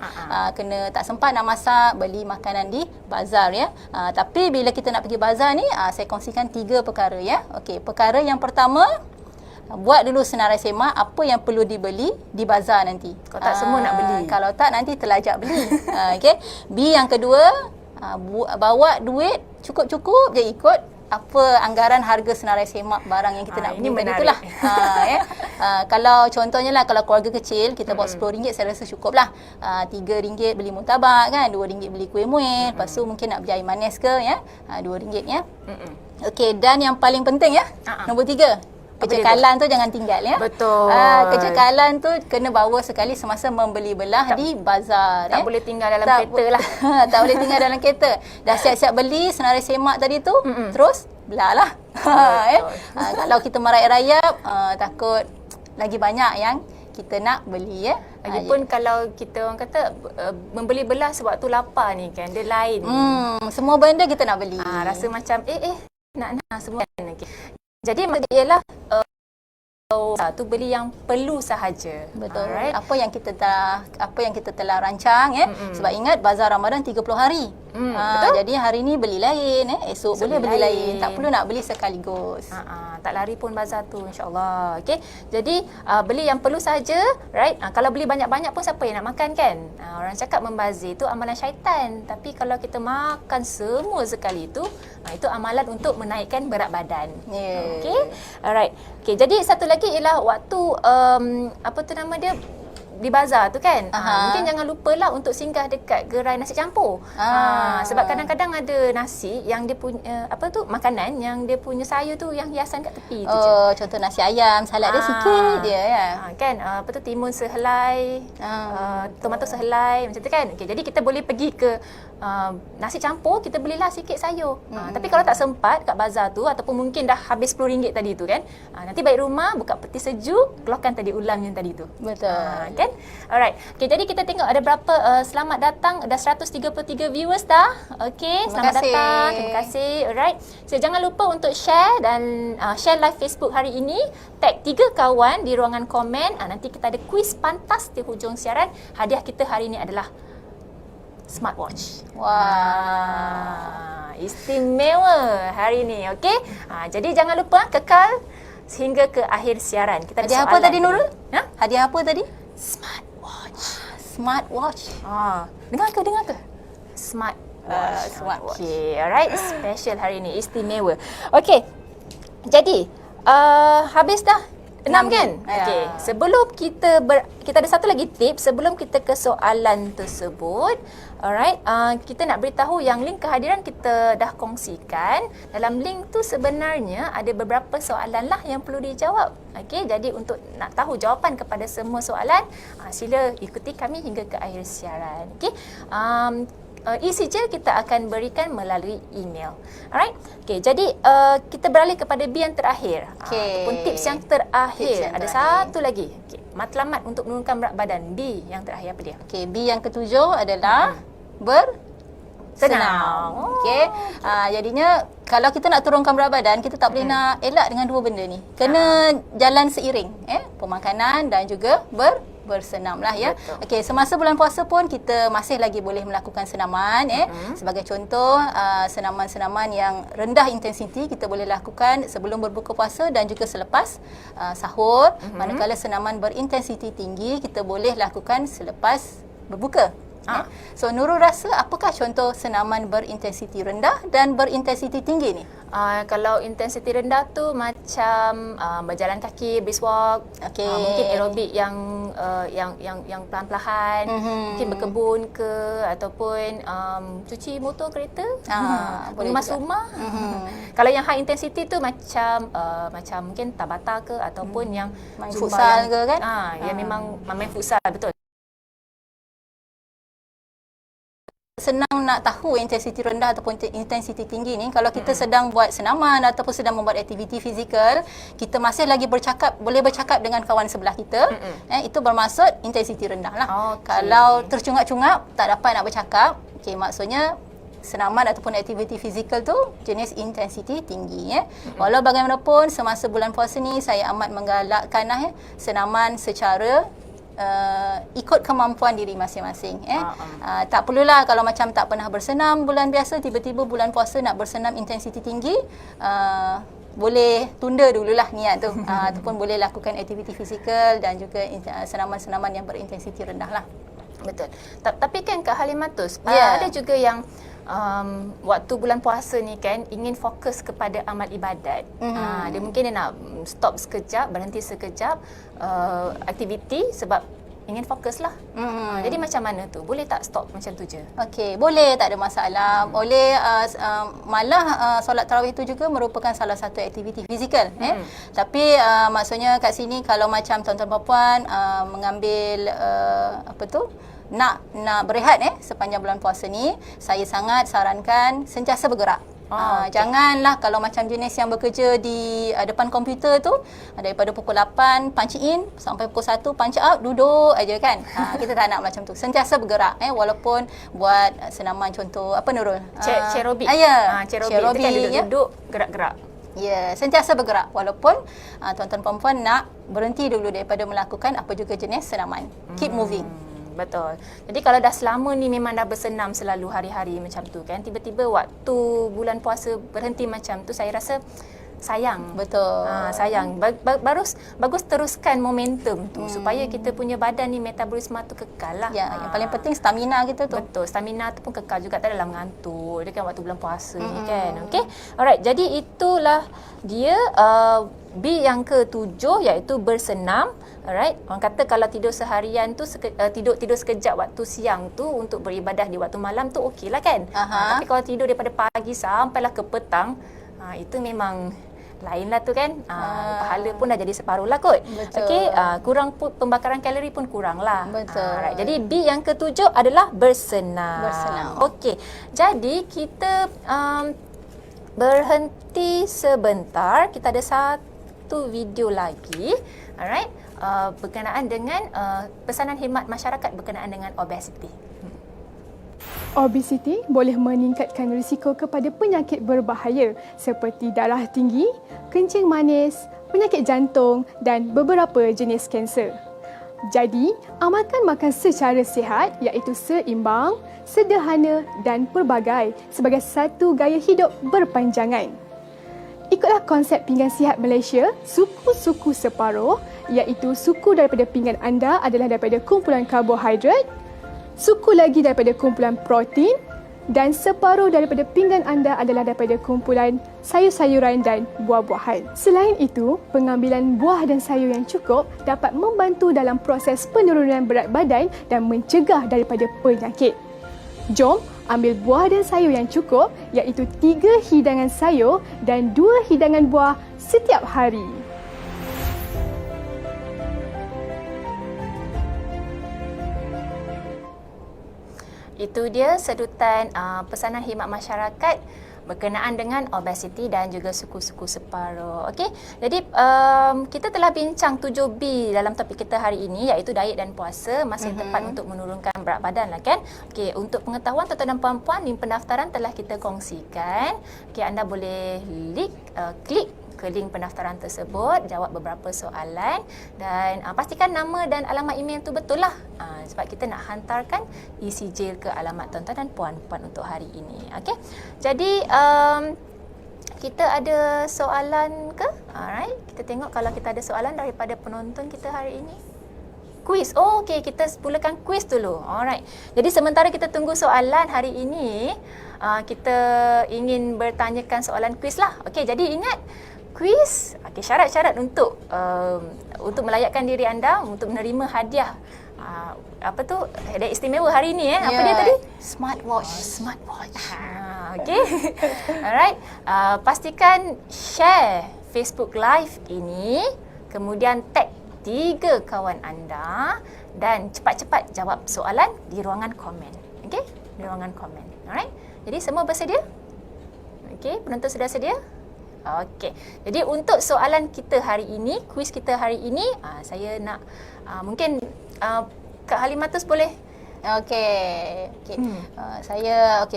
kena tak sempat nak masak, beli makanan di bazar tapi bila kita nak pergi bazar ni saya kongsikan 3 perkara Okey, perkara yang pertama, buat dulu senarai semak apa yang perlu dibeli di bazar nanti. Kalau tak semua nak beli. Kalau tak nanti terlajak beli. Okey. B yang kedua, bawa duit cukup-cukup je ikut apa anggaran harga senarai semak barang yang kita nak beli tadi itulah. Kalau contohnya lah, kalau keluarga kecil kita bawa RM10 saya rasa cukup lah. RM3 beli murtabak kan, RM2 beli kuih muih, lepas tu mungkin nak beli air manis ke RM2 Okey, dan yang paling penting nombor 3, kecekalan tu jangan tinggal Betul. Kecekalan tu kena bawa sekali semasa membeli belah di bazar. Tak boleh tinggal dalam kereta lah. Tak boleh tinggal dalam kereta. Dah siap-siap beli senarai semak tadi tu, terus belah lah. Kalau kita merayap-rayap, takut lagi banyak yang kita nak beli Lagipun kalau kita orang kata membeli belah sebab tu lapar ni kan, dia lain. Semua benda kita nak beli. Rasa macam nak semua kan. Jadi maksud ialah tu beli yang perlu sahaja. Betul. Alright. Apa yang kita telah rancang sebab ingat bazar Ramadan 30 hari. Betul. Jadi hari ni beli lain esok boleh beli lain. Tak perlu nak beli sekaligus. Tak lari pun bazar tu, insya-Allah. Okey. Jadi beli yang perlu saja, right? Kalau beli banyak-banyak pun siapa yang nak makan kan? Orang cakap membazir tu amalan syaitan. Tapi kalau kita makan semua sekali tu, itu amalan untuk menaikkan berat badan. Okey. Alright. Okey, jadi satu lagi ialah waktu di bazar tu kan. Mungkin jangan lupalah untuk singgah dekat gerai nasi campur. Sebab kadang-kadang ada nasi yang dia punya makanan yang dia punya sayur tu yang hiasan kat tepi tu je. Contoh nasi ayam, salad dia sikit dia kan. Timun sehelai, tomato sehelai macam tu kan. Okey, jadi kita boleh pergi ke nasi campur, kita belilah sikit sayur. Tapi kalau tak sempat kat bazar tu, ataupun mungkin dah habis RM10 tadi tu kan, nanti balik rumah, buka peti sejuk, keluarkan tadi ulam yang tadi tu. Betul. Kan? Alright. Okay, jadi kita tengok ada berapa selamat datang. Dah 133 viewers dah. Okay, selamat datang. Terima kasih. Alright. So, jangan lupa untuk share dan share live Facebook hari ini. Tag 3 kawan di ruangan komen. Nanti kita ada kuis pantas di hujung siaran. Hadiah kita hari ini adalah smartwatch. Wah. Istimewa hari ini. Okay. Jadi jangan lupa kekal sehingga ke akhir siaran. Kita ada Hadiah apa soalan tadi, Nurul? Hadiah apa tadi? Smartwatch. Smartwatch. Dengar ke? Smartwatch. Smartwatch. Okay, alright. Special hari ini, istimewa. Okay. Jadi, habis dah 6 kan? Ya. Okey. Sebelum kita ada satu lagi tips sebelum kita ke soalan tersebut. Alright, kita nak beritahu yang link kehadiran kita dah kongsikan. Dalam link tu sebenarnya ada beberapa soalan lah yang perlu dijawab. Okey, jadi untuk nak tahu jawapan kepada semua soalan, sila ikuti kami hingga ke akhir siaran. Okey. E-sijil kita akan berikan melalui email. Alright. Okey, jadi kita beralih kepada B yang terakhir. Ataupun tips yang terakhir. Ada satu lagi. Okey, matlamat untuk menurunkan berat badan. B yang terakhir apa dia? Okey, B yang ketujuh adalah senam. Okey. Jadinya kalau kita nak turunkan berat badan, kita tak boleh nak elak dengan dua benda ni. Kena jalan seiring, pemakanan dan juga bersenam lah ya. Okey, semasa bulan puasa pun kita masih lagi boleh melakukan senaman Sebagai contoh, senaman-senaman yang rendah intensiti kita boleh lakukan sebelum berbuka puasa dan juga selepas sahur. Manakala senaman berintensiti tinggi kita boleh lakukan selepas berbuka. So Nurul rasa apakah contoh senaman berintensiti rendah dan berintensiti tinggi ni? Kalau intensiti rendah tu macam berjalan kaki, brisk walk, mungkin aerobik yang pelan-pelan, mungkin berkebun ke ataupun cuci motor kereta, mengemas rumah. Kalau yang high intensity tu macam mungkin tabata ke ataupun yang main futsal ke kan? Yang memang main futsal, betul. Senang nak tahu intensiti rendah ataupun intensiti tinggi ni kalau kita sedang buat senaman ataupun sedang membuat aktiviti fizikal, kita masih lagi boleh bercakap dengan kawan sebelah kita, itu bermaksud intensiti rendah lah. Kalau tercungap-cungap tak dapat nak bercakap, maksudnya senaman ataupun aktiviti fizikal tu jenis intensiti tinggi. Walau bagaimanapun semasa bulan puasa ni saya amat menggalakkan senaman secara ikut kemampuan diri masing-masing. Tak perlulah kalau macam tak pernah bersenam bulan biasa, tiba-tiba bulan puasa nak bersenam intensiti tinggi, boleh tunda dululah niat tu. Ataupun boleh lakukan aktiviti fizikal dan juga senaman-senaman yang berintensiti rendah lah. Betul. Tapi kan Kak Halimatus, ada juga yang waktu bulan puasa ni kan ingin fokus kepada amal ibadat. Dia mungkin dia nak stop sekejap, berhenti sekejap aktiviti sebab ingin fokus lah. Jadi macam mana tu? Boleh tak stop macam tu je? Okey, boleh, tak ada masalah. Boleh, malah solat tarawih tu juga merupakan salah satu aktiviti fizikal. Tapi maksudnya kat sini kalau macam tuan-tuan puan-puan mengambil nak berehat sepanjang bulan puasa ni, saya sangat sarankan sentiasa bergerak. Janganlah kalau macam jenis yang bekerja di depan komputer tu, daripada pukul 8 punch in sampai pukul 1 punch out, duduk aja kan. Kita tak nak macam tu. Sentiasa bergerak walaupun buat senaman contoh apa Nurul? Aerobik. Aerobik kan duduk-duduk, gerak-gerak. Ya, sentiasa bergerak walaupun tuan-tuan puan-puan nak berhenti dulu daripada melakukan apa juga jenis senaman. Keep moving. Betul. Jadi kalau dah selama ni memang dah bersenam selalu hari-hari macam tu kan, tiba-tiba waktu bulan puasa berhenti macam tu, saya rasa sayang. Betul. Sayang. Bagus teruskan momentum tu supaya kita punya badan ni metabolisme tu kekal lah. Ya, yang paling penting stamina kita tu. Betul. Stamina tu pun kekal juga, tak dalam ngantuk. Dia kan waktu bulan puasa ni kan. Okey. Alright, jadi itulah dia B yang ke-7 iaitu bersenam. Alright, orang kata kalau tidur seharian tu tidur sekejap waktu siang tu untuk beribadah di waktu malam tu okeylah kan. Tapi kalau tidur daripada pagi sampailah ke petang, itu memang lain lah tu kan. Pahala pun dah jadi separuh lah kot. Betul. Okey, kurang pembakaran kalori pun kurang lah. Betul. Right. Jadi B yang ketujuh adalah bersenam. Bersenam. Okey. Jadi kita berhenti sebentar. Kita ada satu video lagi. Alright. Berkenaan dengan pesanan khidmat masyarakat berkenaan dengan obesiti. Obesiti boleh meningkatkan risiko kepada penyakit berbahaya seperti darah tinggi, kencing manis, penyakit jantung dan beberapa jenis kanser. Jadi, amalkan makan secara sihat iaitu seimbang, sederhana dan pelbagai sebagai satu gaya hidup berpanjangan. Ikutlah konsep pinggan sihat Malaysia, suku-suku separuh iaitu suku daripada pinggan anda adalah daripada kumpulan karbohidrat, suku lagi daripada kumpulan protein dan separuh daripada pinggan anda adalah daripada kumpulan sayur-sayuran dan buah-buahan. Selain itu, pengambilan buah dan sayur yang cukup dapat membantu dalam proses penurunan berat badan dan mencegah daripada penyakit. Jom ambil buah dan sayur yang cukup iaitu 3 hidangan sayur dan 2 hidangan buah setiap hari. Itu dia sedutan pesanan khidmat masyarakat berkenaan dengan obesiti dan juga suku-suku separuh. Okey. Jadi kita telah bincang 7B dalam topik kita hari ini iaitu diet dan puasa, masa yang tepat untuk menurunkan berat badan lah kan. Okey, untuk pengetahuan tuan-tuan dan puan-puan, link pendaftaran telah kita kongsikan. Okey, anda boleh klik ke link pendaftaran tersebut, jawab beberapa soalan dan pastikan nama dan alamat email tu betul lah. Sebab kita nak hantarkan ECJ ke alamat tuan-tuan dan puan-puan untuk hari ini. Okey. Jadi kita ada soalan ke? Alright, kita tengok kalau kita ada soalan daripada penonton kita hari ini. Kuis. Oh, okey, kita mulakan kuis dulu. Alright. Jadi sementara kita tunggu soalan hari ini, kita ingin bertanyakan soalan kuis lah. Okey, jadi ingat kuis, okey, syarat-syarat untuk melayakkan diri anda untuk menerima hadiah apa tu, hadiah istimewa hari ini apa dia tadi? Smartwatch. Okey. Alright. Pastikan share Facebook Live ini, kemudian tag 3 kawan anda dan cepat-cepat jawab soalan di ruangan komen. Okey? Di ruangan komen. Alright. Jadi semua bersedia? Okey, penonton sudah sedia? Okey. Jadi untuk soalan kita hari ini, kuis kita hari ini, saya nak mungkin Kak Halimatus boleh. Okey.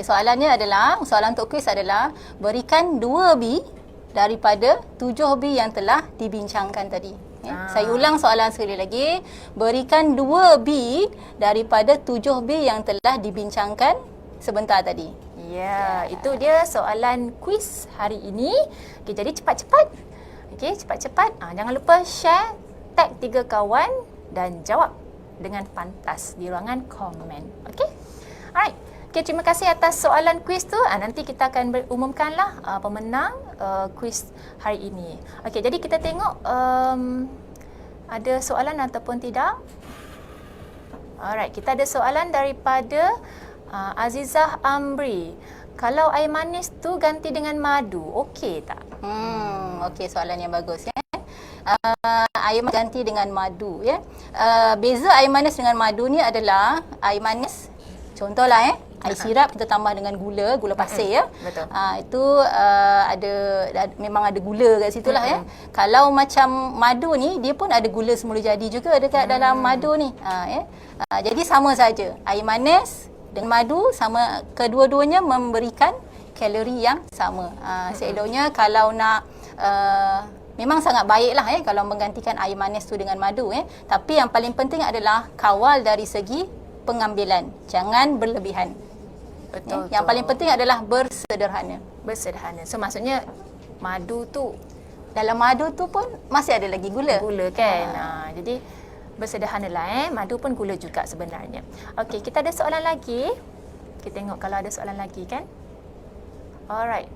Soalannya adalah, soalan untuk kuis adalah berikan 2B daripada 7B yang telah dibincangkan tadi. Saya ulang soalan sekali lagi. Berikan 2B daripada 7B yang telah dibincangkan sebentar tadi. Ya, itu dia soalan kuis hari ini. Okey, jadi cepat-cepat. Okey, cepat-cepat. Jangan lupa share, tag 3 kawan dan jawab dengan pantas di ruangan komen. Okey? Alright. Okey, terima kasih atas soalan kuis tu. Nanti kita akan umumkanlah pemenang kuis hari ini. Okey, jadi kita tengok ada soalan ataupun tidak. Alright, kita ada soalan daripada Azizah Amri. Kalau air manis tu ganti dengan madu, okey tak? Okey, soalan yang bagus ya. Air manis ganti dengan madu ya. Beza air manis dengan madu ni adalah air manis, contohlah air sirap kita tambah dengan gula pasir ya. Betul. Itu memang ada gula kat situ lah ya. Kalau macam madu ni, dia pun ada gula semula jadi juga dekat dalam madu ni. Jadi sama saja. Air manis dan madu sama, kedua-duanya memberikan kalori yang sama. Seeloknya kalau nak memang sangat baiklah kalau menggantikan air manis tu dengan madu tapi yang paling penting adalah kawal dari segi pengambilan. Jangan berlebihan. Betul. Yang paling penting adalah bersederhana. So maksudnya madu tu, dalam madu tu pun masih ada lagi gula. Gula kan. Jadi bersederhanalah madu pun gula juga sebenarnya. Okey, kita ada soalan lagi. Kita tengok kalau ada soalan lagi kan. Alright.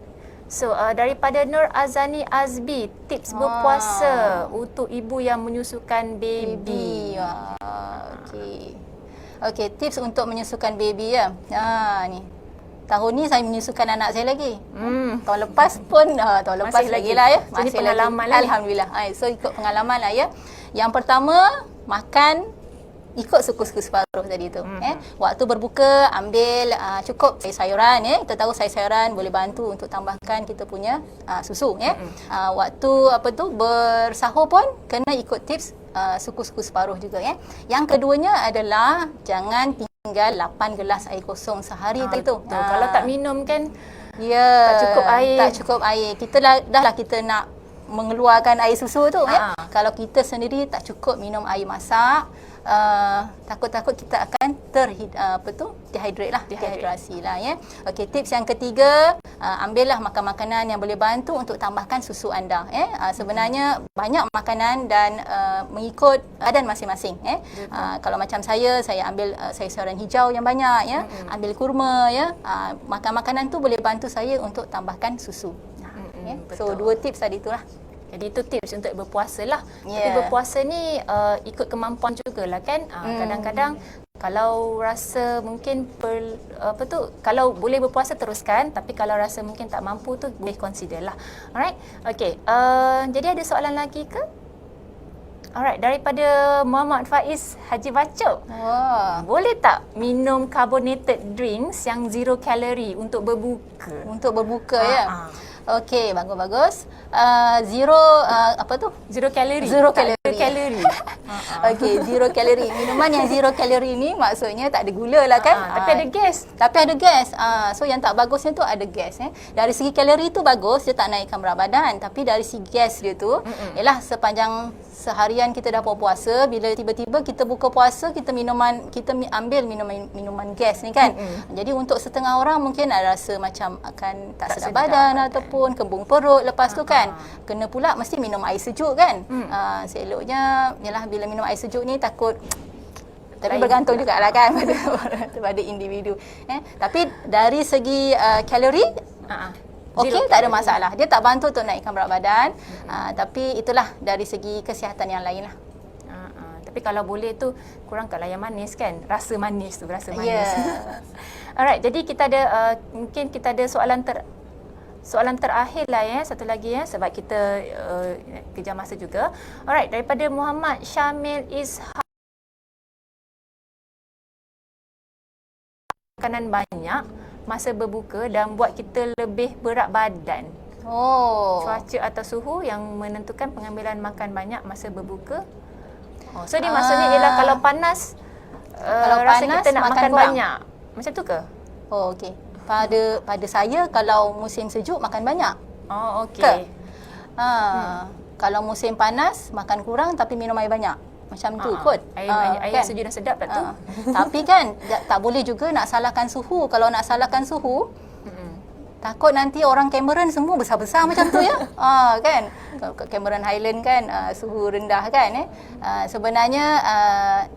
So daripada Nur Azani Azbi, tips berpuasa untuk ibu yang menyusukan baby. Okey, tips untuk menyusukan baby ya. Ni. tahun ni saya menyusukan anak saya lagi. Tahun lepas pun tahun lepas Masih lagi lagi. lah ya. Jadi Masih pengalaman lagi. lah ni. Alhamdulillah. So ikut pengalaman lah ya. Yang pertama makan ikut suku-suku separuh tadi tu. Waktu berbuka ambil cukup sayuran ya. Kita tahu sayuran boleh bantu untuk tambahkan kita punya susu ya. Waktu bersahur pun kena ikut tips suku-suku separuh juga ya. Yang keduanya adalah jangan tinggal 8 gelas air kosong sehari tadi tu. Kalau tak minum kan ya, tak cukup air. Tak cukup air. Kita dah lah kita nak mengeluarkan air susu tu ya. Kalau kita sendiri tak cukup minum air masak, takut-takut kita akan dehydrate lah, dehidrasi lah ya. Okey, tips yang ketiga, ambillah makan-makanan yang boleh bantu untuk tambahkan susu anda ya. Sebenarnya banyak makanan dan mengikut badan masing-masing ya. Kalau macam saya ambil sayuran hijau yang banyak ya, ambil kurma ya. Makan makanan tu boleh bantu saya untuk tambahkan susu. Ya. So dua tips tadi itulah. Jadi itu tips untuk berpuasa lah. Tapi Yeah. berpuasa ni ikut kemampuan jugalah kan. Kadang-kadang kalau rasa mungkin kalau boleh berpuasa teruskan, tapi kalau rasa mungkin tak mampu tu boleh consider lah. Alright. Okay. Jadi ada soalan lagi ke? Alright, daripada Muhammad Faiz Haji Bacok. Boleh tak minum carbonated drinks yang zero calorie untuk berbuka? Untuk berbuka ya. Okey, bagus-bagus. Zero Zero calorie. Zero Tak ada calorie. calorie. Okey, zero calorie. Minuman yang zero calorie ni maksudnya tak ada gula lah kan. Tapi ada gas. Tapi ada gas. So yang tak bagusnya tu ada gas. Dari segi kalori tu bagus, dia tak naikkan berat badan. Tapi dari segi gas dia tu, ialah sepanjang seharian kita dah berpuasa, bila tiba-tiba kita buka puasa, kita ambil minuman gas ni kan. Jadi untuk setengah orang mungkin ada rasa macam akan tak sedap badan ataupun kembung perut lepas tu kan. Kena pula mesti minum air sejuk kan. Seloknya ialah bila minum air sejuk ni takut, tapi bergantung jugalah kan pada individu. Tapi dari segi kalori okey, tak ada masalah. Dia tak bantu untuk naikkan berat badan. Tapi itulah dari segi kesihatan yang lain lah. Tapi kalau boleh tu kurangkanlah yang manis kan. Rasa manis tu, rasa manis. Yeah. Alright, jadi kita ada mungkin kita ada soalan terakhir lah ya, satu lagi ya, sebab kita kejar masa juga. Alright, daripada Muhammad Syamil Ishak. Makanan banyak masa berbuka dan buat kita lebih berat badan. Cuaca atau suhu yang menentukan pengambilan makan banyak masa berbuka. So dia maksudnya ialah kalau panas, rasa panas, kita nak makan kurang. banyak. Macam tu ke? Okey. Pada saya kalau musim sejuk makan banyak. Okey. Kalau musim panas makan kurang tapi minum air banyak. Macam tu kot. Air kan? sejuk dan sedap tak tu? Tapi kan tak boleh juga nak salahkan suhu. Kalau nak salahkan suhu, takut nanti orang Cameron semua besar-besar macam tu ya. Kan? Cameron Highland kan suhu rendah kan. Sebenarnya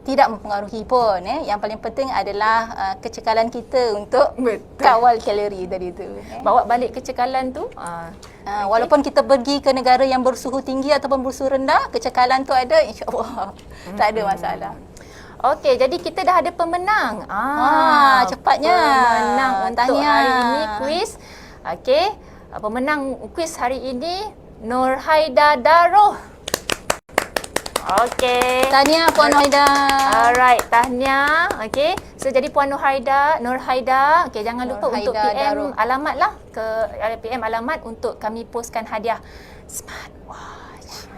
tidak mempengaruhi pun. Yang paling penting adalah kecekalan kita untuk kawal kalori tadi tu. Bawa balik kecekalan tu. Walaupun kita pergi ke negara yang bersuhu tinggi ataupun bersuhu rendah, kecekalan tu ada, insya-Allah. Tak ada masalah. Okey, jadi kita dah ada pemenang. Cepatnya. Pemenang untuk Tahniah. hari ini kuis. Okey, pemenang kuis hari ini Nurhaida Daroh. Okey. Tahniah Puan Nurhaida. Alright, tahniah. Okey. So jadi Puan Nurhaida, okey, jangan lupa Nurhaida untuk PM Daroh. alamat lah, ke PM alamat untuk kami postkan hadiah smartwatch.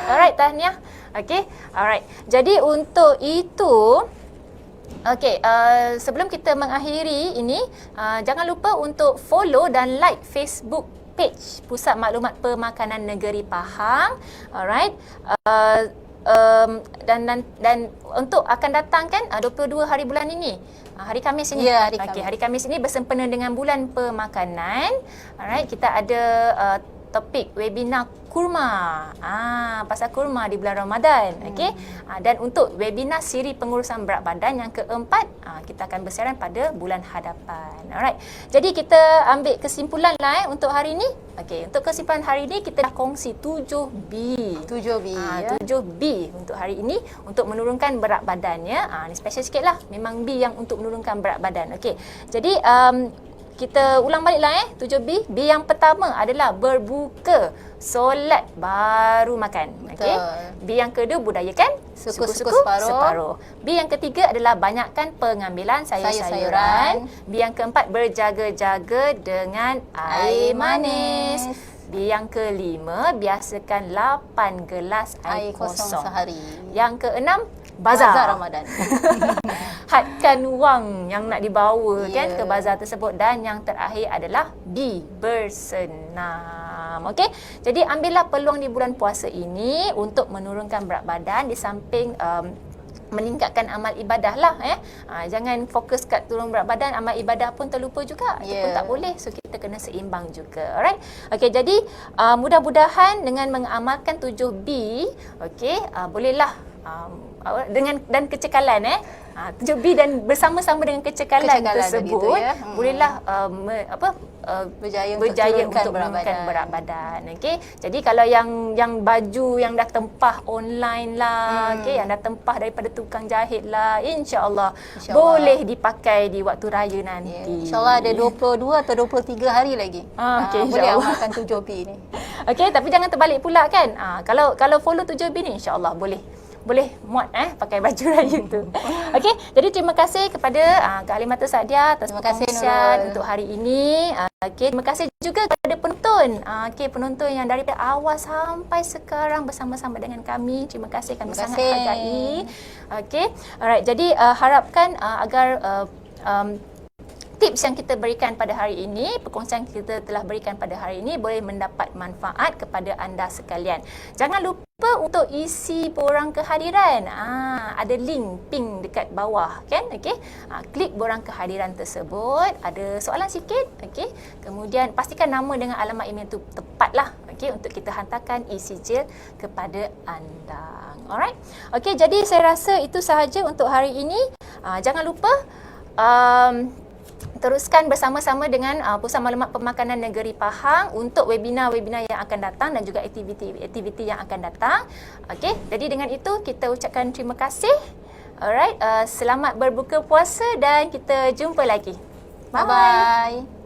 Alright, tahniah. Okey. Alright. Jadi untuk itu, okey, sebelum kita mengakhiri ini, jangan lupa untuk follow dan like Facebook page Pusat Maklumat Pemakanan Negeri Pahang. Alright. Dan untuk akan datang kan 22 hari bulan ini. Hari Khamis ini. Ya, Hari Khamis ini bersempena dengan bulan pemakanan. Alright, kita ada topik webinar kurma. Pasal kurma di bulan Ramadan. Okey. Dan untuk webinar siri pengurusan berat badan yang keempat, kita akan bersiaran pada bulan hadapan. Alright. Jadi kita ambil kesimpulan lah untuk hari ini. Okey, untuk kesimpulan hari ini kita dah kongsi 7B. 7B ya. 7B untuk hari ini untuk menurunkan berat badannya. Ni special sikit lah. Memang B yang untuk menurunkan berat badan. Okey. Jadi kita ulang baliklah 7B. B yang pertama adalah berbuka, solat baru makan. Okey. B yang kedua budayakan Suku-suku separuh. B yang ketiga adalah banyakkan pengambilan sayur-sayuran. B yang keempat berjaga-jaga dengan air manis. B yang kelima biasakan 8 gelas air kosong sehari. Yang keenam bazar Ramadan. Hadkan wang yang nak dibawa kan ke bazar tersebut. Dan yang terakhir adalah B, bersenam. Okey. Jadi ambillah peluang di bulan puasa ini untuk menurunkan berat badan di samping meningkatkan amal ibadah lah. Jangan fokus kat turun berat badan, amal ibadah pun terlupa juga. Itu pun tak boleh. So kita kena seimbang juga. Alright. Okey, jadi mudah-mudahan dengan mengamalkan 7B, okey, bolehlah dengan dan kecekalan 7B dan bersama-sama dengan kecekalan tersebut bolehlah berjaya untuk menurunkan berat badan. Okey. Jadi kalau yang baju yang dah tempah online lah, okey, yang dah tempah daripada tukang jahit lah, insya-Allah boleh dipakai di waktu raya nanti. InsyaAllah ada 22 atau 23 hari lagi. Okey, boleh amalkan 7B ni. Okey, tapi jangan terbalik pula kan. Kalau follow 7B ni insya-Allah boleh muat pakai baju raya tu. Okey, jadi terima kasih kepada Kak Halimatul Sa'diah atas perkongsian untuk hari ini. Okey, terima kasih juga kepada penonton. Okey, penonton yang daripada awal sampai sekarang bersama-sama dengan kami. Terima kasih, kami sangat hargai. Okey. Alright, jadi harapkan agar tips yang kita berikan pada hari ini, perkongsian kita telah berikan pada hari ini boleh mendapat manfaat kepada anda sekalian. Jangan lupa untuk isi borang kehadiran. Ada link ping dekat bawah kan? Okey. Klik borang kehadiran tersebut. Ada soalan sikit, okey. Kemudian pastikan nama dengan alamat email itu tepatlah, okey, untuk kita hantarkan e-sijil kepada anda. Alright. Okey, jadi saya rasa itu sahaja untuk hari ini. Jangan lupa teruskan bersama-sama dengan Pusat Maklumat Pemakanan Negeri Pahang untuk webinar-webinar yang akan datang dan juga aktiviti-aktiviti yang akan datang. Okey, jadi dengan itu kita ucapkan terima kasih. Alright, selamat berbuka puasa dan kita jumpa lagi. Bye-bye.